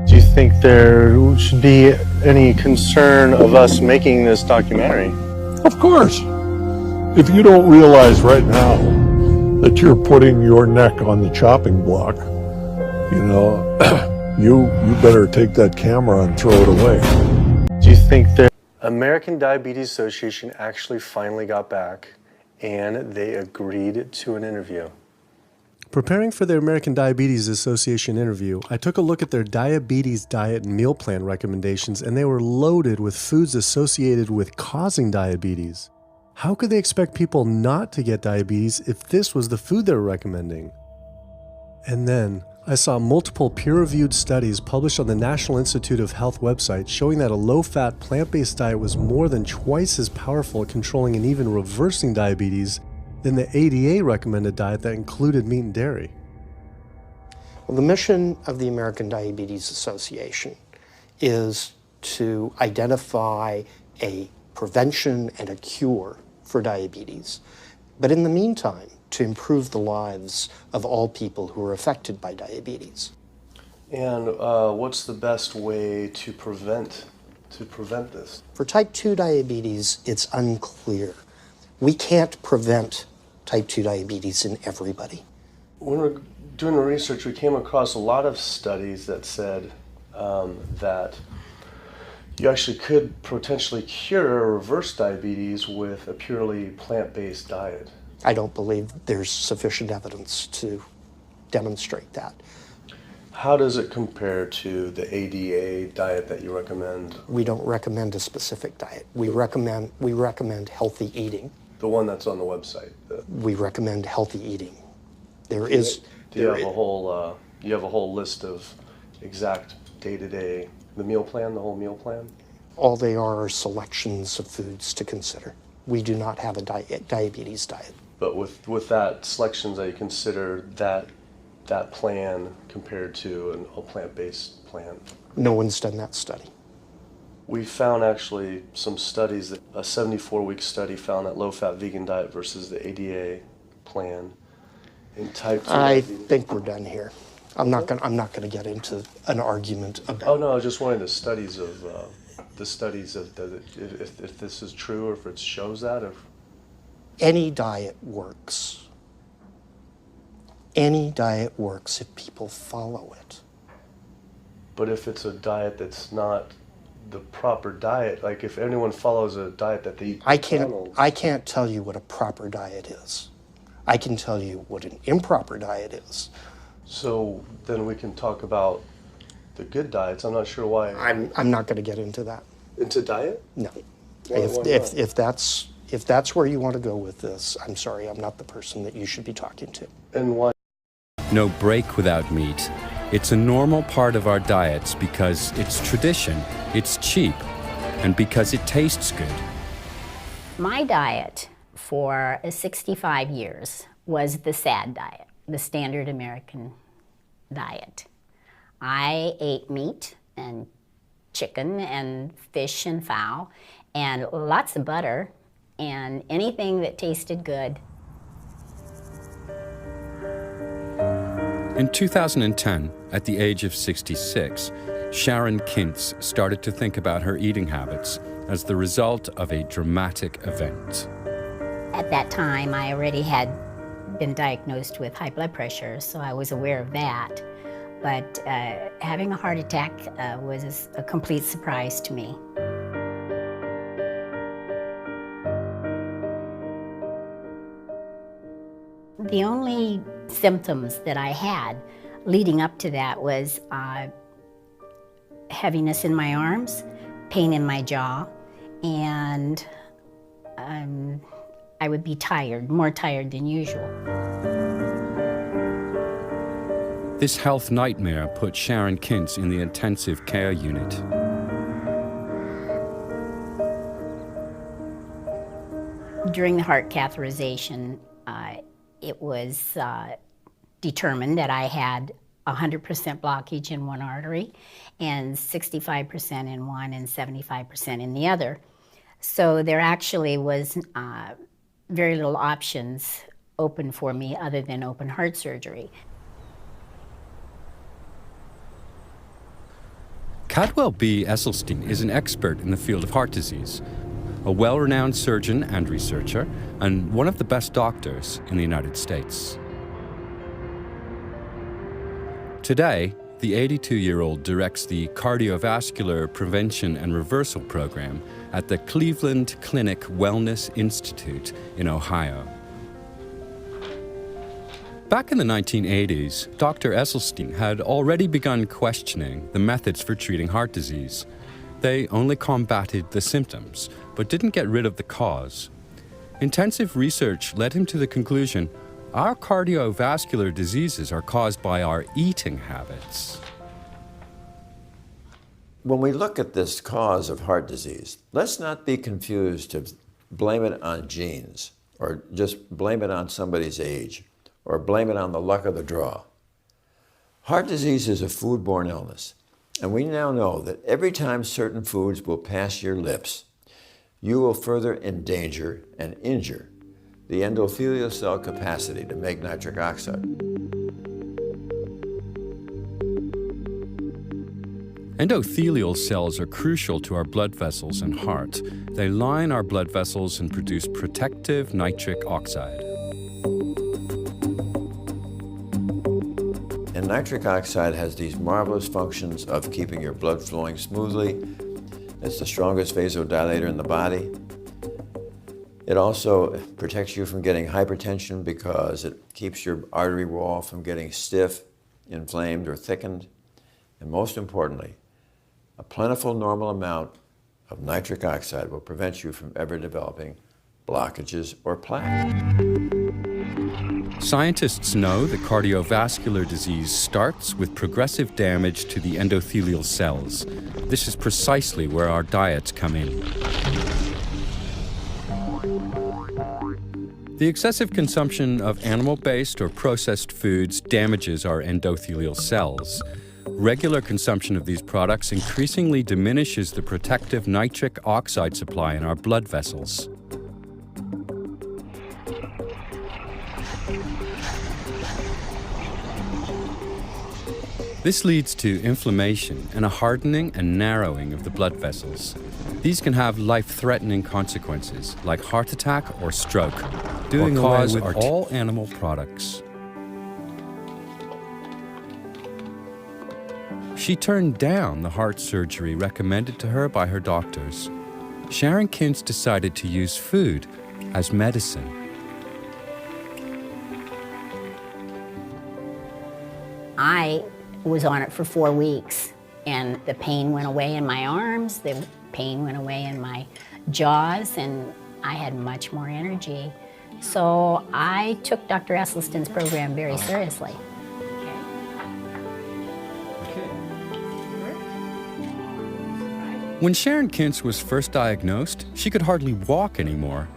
Do you think there should be any concern of us making this documentary? Of course. If you don't realize right now that you're putting your neck on the chopping block, you know, you better take that camera and throw it away. Do you think the American Diabetes Association actually finally got back and they agreed to an interview? Preparing for the American Diabetes Association interview, I took a look at their diabetes diet and meal plan recommendations, and they were loaded with foods associated with causing diabetes. How could they expect people not to get diabetes if this was the food they were recommending? And then I saw multiple peer-reviewed studies published on the National Institute of Health website showing that a low-fat, plant-based diet was more than twice as powerful at controlling and even reversing diabetes than the ADA recommended diet that included meat and dairy. Well, the mission of the American Diabetes Association is to identify a prevention and a cure for diabetes, but in the meantime, to improve the lives of all people who are affected by diabetes. And what's the best way to prevent this? For type 2 diabetes, it's unclear. We can't prevent type 2 diabetes in everybody. When we were doing the research, we came across a lot of studies that said that you actually could potentially cure or reverse diabetes with a purely plant-based diet. I don't believe there's sufficient evidence to demonstrate that. How does it compare to the ADA diet that you recommend? We don't recommend a specific diet. We recommend healthy eating. The one that's on the website. We recommend healthy eating. Do you have a whole list of exact day-to-day, the meal plan, the whole meal plan? All they are selections of foods to consider. We do not have a diabetes diet. But with that selections, that you consider that plan compared to a plant-based plan? No one's done that study. We found actually some studies that a 74-week study found that low-fat vegan diet versus the ADA plan in type 2 I diabetes. think we're done here. I'm not going to get into an argument about. Oh no, I was just wondering if this is true or if it shows that. Or Any diet works. Any diet works if people follow it. But if it's a diet that's not the proper diet, like if anyone follows a diet that they eat I can't tell you what a proper diet is. I can tell you what an improper diet is. So then we can talk about the good diets. I'm not sure why. I'm not going to get into that. Into diet? No. Why If that's where you want to go with this, I'm sorry, I'm not the person that you should be talking to. And why? No break without meat. It's a normal part of our diets because it's tradition, it's cheap, and because it tastes good. My diet for 65 years was the SAD diet, the standard American diet. I ate meat and chicken and fish and fowl and lots of butter and anything that tasted good. In 2010, at the age of 66, Sharon Kintz started to think about her eating habits as the result of a dramatic event. At that time, I already had been diagnosed with high blood pressure, so I was aware of that. But having a heart attack was a complete surprise to me. The only symptoms that I had leading up to that was heaviness in my arms, pain in my jaw, and I would be tired, more tired than usual. This health nightmare put Sharon Kintz in the intensive care unit. During the heart catheterization, it was determined that I had 100% blockage in one artery and 65% in one and 75% in the other. So there actually was very little options open for me other than open heart surgery. Cadwell B. Esselstyn is an expert in the field of heart disease, a well-renowned surgeon and researcher, and one of the best doctors in the United States. Today, the 82-year-old directs the Cardiovascular Prevention and Reversal Program at the Cleveland Clinic Wellness Institute in Ohio. Back in the 1980s, Dr. Esselstyn had already begun questioning the methods for treating heart disease. They only combated the symptoms, but didn't get rid of the cause. Intensive research led him to the conclusion our cardiovascular diseases are caused by our eating habits. When we look at this cause of heart disease, let's not be confused to blame it on genes, or just blame it on somebody's age, or blame it on the luck of the draw. Heart disease is a foodborne illness, and we now know that every time certain foods will pass your lips, you will further endanger and injure the endothelial cell capacity to make nitric oxide. Endothelial cells are crucial to our blood vessels and heart. They line our blood vessels and produce protective nitric oxide. And nitric oxide has these marvelous functions of keeping your blood flowing smoothly. It's the strongest vasodilator in the body. It also protects you from getting hypertension because it keeps your artery wall from getting stiff, inflamed, or thickened. And most importantly, a plentiful normal amount of nitric oxide will prevent you from ever developing blockages or plaque. Scientists know that cardiovascular disease starts with progressive damage to the endothelial cells. This is precisely where our diets come in. The excessive consumption of animal-based or processed foods damages our endothelial cells. Regular consumption of these products increasingly diminishes the protective nitric oxide supply in our blood vessels. This leads to inflammation and a hardening and narrowing of the blood vessels. These can have life-threatening consequences, like heart attack or stroke, doing away with all animal products. She turned down the heart surgery recommended to her by her doctors. Sharon Kintz decided to use food as medicine. I was on it for 4 weeks, and the pain went away in my arms, the pain went away in my jaws, and I had much more energy. So I took Dr. Esselstyn's program very seriously. When Sharon Kintz was first diagnosed, she could hardly walk anymore.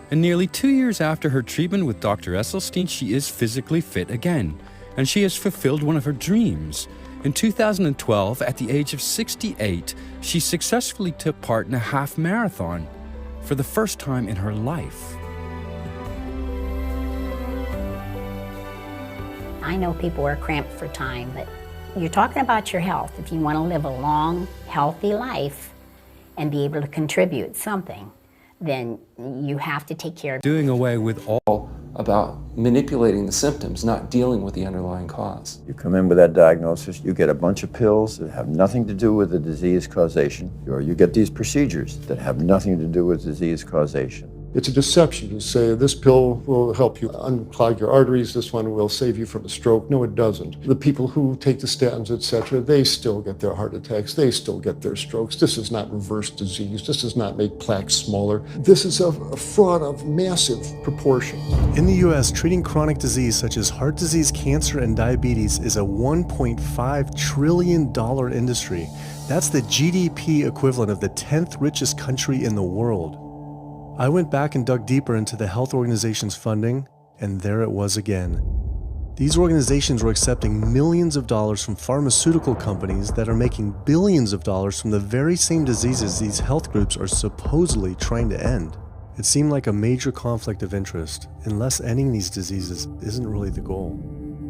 And nearly 2 years after her treatment with Dr. Esselstyn, she is physically fit again. And she has fulfilled one of her dreams. In 2012, at the age of 68, she successfully took part in a half marathon for the first time in her life. I know people are cramped for time, but you're talking about your health. If you want to live a long, healthy life and be able to contribute something, then you have to take care of doing away with all about manipulating the symptoms, not dealing with the underlying cause. You come in with that diagnosis, you get a bunch of pills that have nothing to do with the disease causation, or you get these procedures that have nothing to do with disease causation. It's a deception to say this pill will help you unclog your arteries, this one will save you from a stroke. No, it doesn't. The people who take the statins, etc., they still get their heart attacks, they still get their strokes. This does not reverse disease. This does not make plaques smaller. This is a fraud of massive proportions. In the U.S., treating chronic disease such as heart disease, cancer, and diabetes is a $1.5 trillion industry. That's the GDP equivalent of the 10th richest country in the world. I went back and dug deeper into the health organization's funding, and there it was again. These organizations were accepting millions of dollars from pharmaceutical companies that are making billions of dollars from the very same diseases these health groups are supposedly trying to end. It seemed like a major conflict of interest, unless ending these diseases isn't really the goal.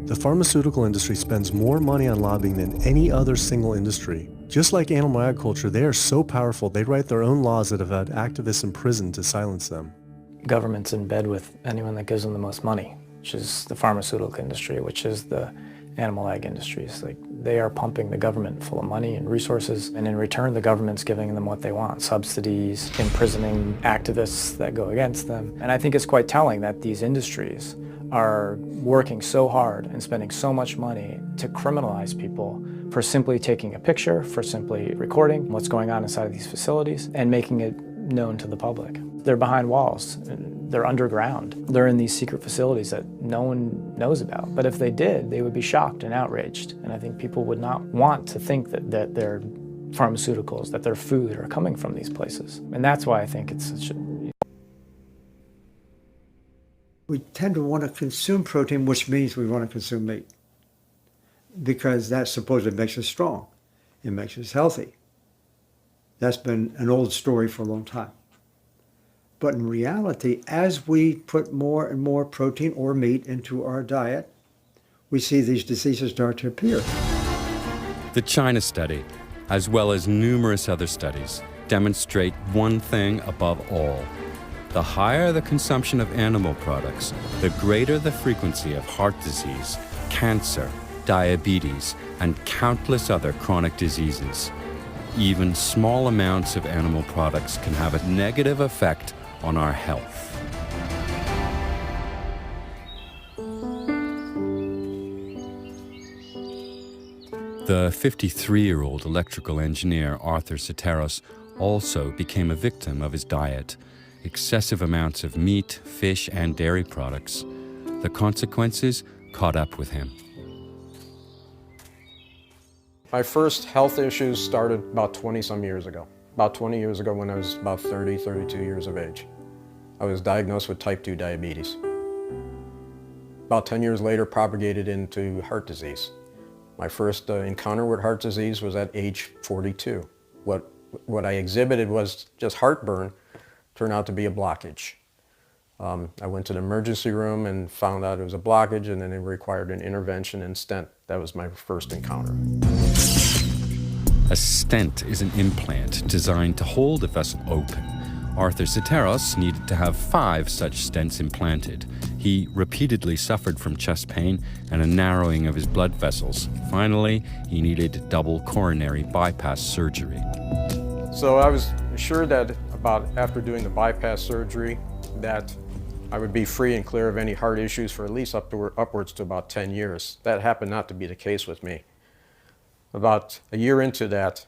The pharmaceutical industry spends more money on lobbying than any other single industry. Just like animal agriculture, they are so powerful, they write their own laws that have had activists in prison to silence them. Government's in bed with anyone that gives them the most money, which is the pharmaceutical industry, which is the animal ag industries. Like, they are pumping the government full of money and resources, and in return the government's giving them what they want: subsidies, imprisoning activists that go against them. And I think it's quite telling that these industries are working so hard and spending so much money to criminalize people for simply taking a picture, for simply recording what's going on inside of these facilities and making it known to the public. They're behind walls, they're underground, they're in these secret facilities that no one knows about. But if they did, they would be shocked and outraged. And I think people would not want to think that their pharmaceuticals, that their food are coming from these places. And that's why I think it's such a... We tend to want to consume protein, which means we want to consume meat, because that supposedly makes us strong. It makes us healthy. That's been an old story for a long time. But in reality, as we put more and more protein or meat into our diet, we see these diseases start to appear. The China study, as well as numerous other studies, demonstrate one thing above all. The higher the consumption of animal products, the greater the frequency of heart disease, cancer, diabetes, and countless other chronic diseases. Even small amounts of animal products can have a negative effect on our health. The 53-year-old electrical engineer Arthur Soteros also became a victim of his diet. Excessive amounts of meat, fish, and dairy products. The consequences caught up with him. My first health issues started about 20-some years ago. About 20 years ago when I was about 30, 32 years of age. I was diagnosed with type 2 diabetes. About 10 years later, propagated into heart disease. My first encounter with heart disease was at age 42. What I exhibited was just heartburn, turned out to be a blockage. I went to the emergency room and found out it was a blockage, and then it required an intervention and stent. That was my first encounter. A stent is an implant designed to hold a vessel open. Arthur Soteros needed to have 5 such stents implanted. He repeatedly suffered from chest pain and a narrowing of his blood vessels. Finally, he needed double coronary bypass surgery. So I was sure that after doing the bypass surgery that I would be free and clear of any heart issues for at least upwards to about 10 years. That happened not to be the case with me. About a year into that,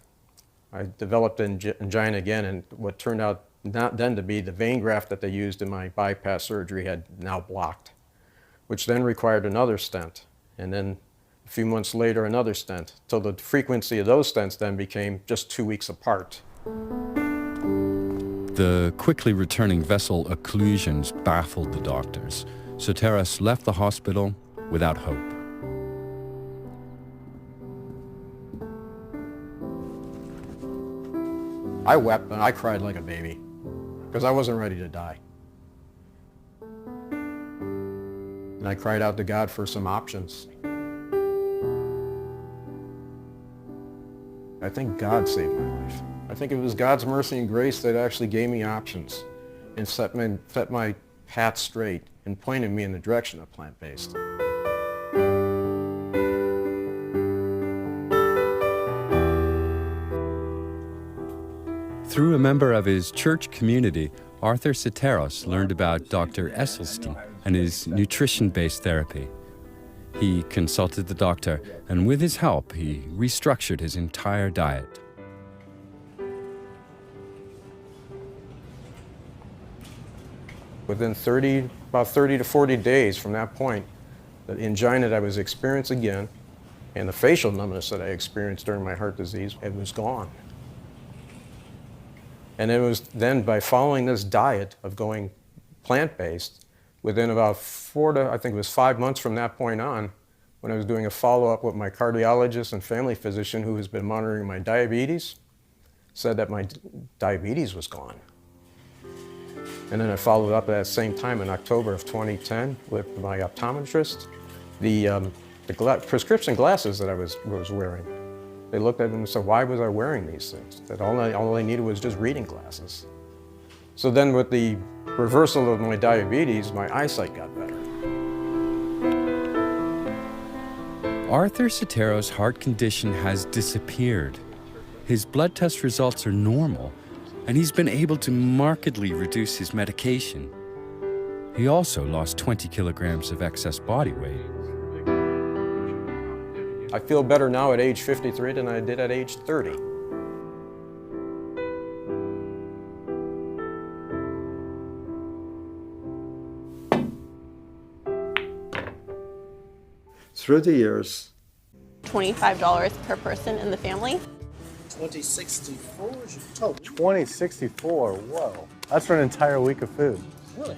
I developed angina again, and what turned out not then to be the vein graft that they used in my bypass surgery had now blocked, which then required another stent, and then a few months later another stent, till the frequency of those stents then became just 2 weeks apart. The quickly returning vessel occlusions baffled the doctors. Soteros left the hospital without hope. I wept and I cried like a baby because I wasn't ready to die. And I cried out to God for some options. I think God saved my life. I think it was God's mercy and grace that actually gave me options and set my path straight and pointed me in the direction of plant-based. Through a member of his church community, Arthur Soteros learned about Dr. Esselstyn and his nutrition-based therapy. He consulted the doctor, and with his help, he restructured his entire diet. Within about 30 to 40 days from that point, the angina that I was experiencing again and the facial numbness that I experienced during my heart disease, it was gone. And it was then by following this diet of going plant-based, within about 5 months from that point on, when I was doing a follow-up with my cardiologist and family physician who has been monitoring my diabetes, said that my diabetes was gone. And then I followed up at that same time in October of 2010 with my optometrist. The prescription glasses that I was wearing They looked at it and said, why was I wearing these things? That all I needed was just reading glasses. So then with the reversal of my diabetes, my eyesight got better. Arthur Sotero's heart condition has disappeared. His blood test results are normal, and he's been able to markedly reduce his medication. He also lost 20 kilograms of excess body weight. I feel better now at age 53 than I did at age 30. Through the years, $25 per person in the family. 2064 is your total. 2064, whoa. That's for an entire week of food. Really?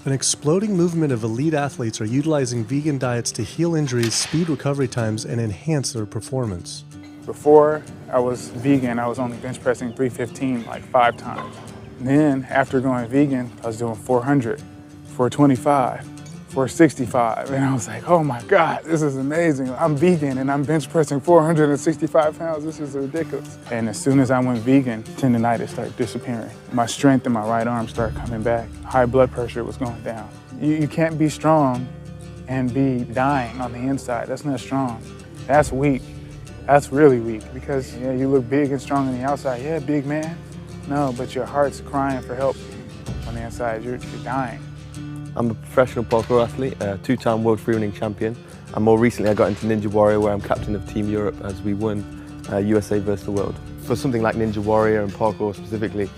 An exploding movement of elite athletes are utilizing vegan diets to heal injuries, speed recovery times, and enhance their performance. Before I was vegan, I was only bench pressing 315 like 5 times. Then after going vegan, I was doing 400, 425, 465. And I was like, oh my God, this is amazing. I'm vegan and I'm bench pressing 465 pounds. This is ridiculous. And as soon as I went vegan, tendonitis started disappearing. My strength in my right arm started coming back. High blood pressure was going down. You can't be strong and be dying on the inside. That's not strong. That's weak. That's really weak because yeah, you look big and strong on the outside. Yeah, big man. No, but your heart's crying for help on the inside. You're dying. I'm a professional parkour athlete, a 2-time world freerunning champion, and more recently I got into Ninja Warrior where I'm captain of Team Europe as we won USA versus the world. For something like Ninja Warrior and parkour specifically,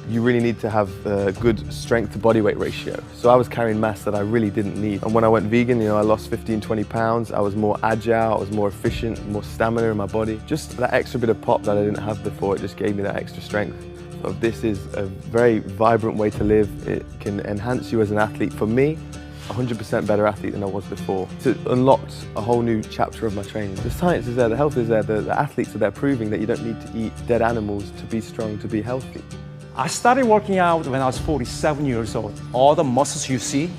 you really need to have a good strength to body weight ratio. So I was carrying mass that I really didn't need. And when I went vegan, I lost 15, 20 pounds. I was more agile, I was more efficient, more stamina in my body. Just that extra bit of pop that I didn't have before, it just gave me that extra strength. So this is a very vibrant way to live. It can enhance you as an athlete. For me, 100% better athlete than I was before. It unlocked a whole new chapter of my training. The science is there, the health is there, the athletes are there proving that you don't need to eat dead animals to be strong, to be healthy. I started working out when I was 47 years old. All the muscles you see,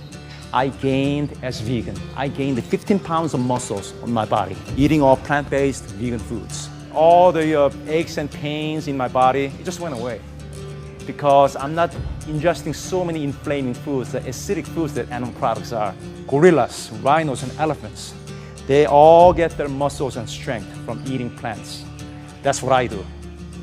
I gained as vegan. I gained 15 pounds of muscles on my body, eating all plant-based vegan foods. All the aches and pains in my body, it just went away. Because I'm not ingesting so many inflaming foods, the acidic foods that animal products are. Gorillas, rhinos, and elephants, they all get their muscles and strength from eating plants. That's what I do.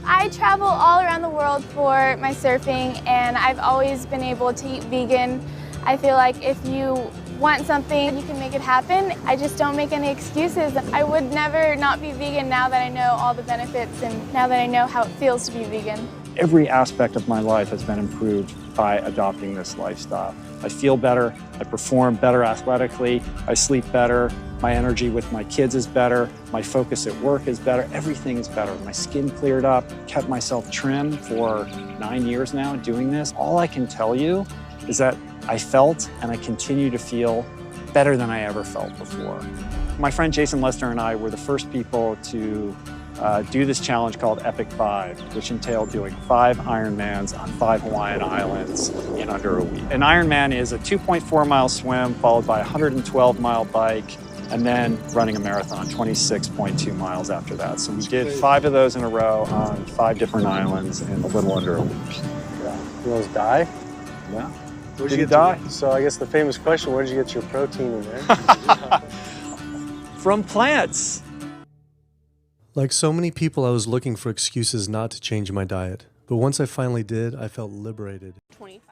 I travel all around the world for my surfing, and I've always been able to eat vegan. I feel like if you want something, you can make it happen. I just don't make any excuses. I would never not be vegan now that I know all the benefits and now that I know how it feels to be vegan. Every aspect of my life has been improved by adopting this lifestyle. I feel better, I perform better athletically, I sleep better, my energy with my kids is better, my focus at work is better, everything is better. My skin cleared up, kept myself trim for 9 years now doing this. All I can tell you is that I felt and I continue to feel better than I ever felt before. My friend Jason Lester and I were the first people to do this challenge called Epic 5, which entailed doing 5 Ironmans on 5 Hawaiian islands in under a week. An Ironman is a 2.4-mile swim followed by a 112-mile bike and then running a marathon, 26.2 miles after that. So we did 5 of those in a row on 5 different islands in a little under a week. Yeah. You almost die? Yeah. Did you die? So I guess the famous question, where did you get your protein in there? From plants. Like so many people, I was looking for excuses not to change my diet. But once I finally did, I felt liberated. 24.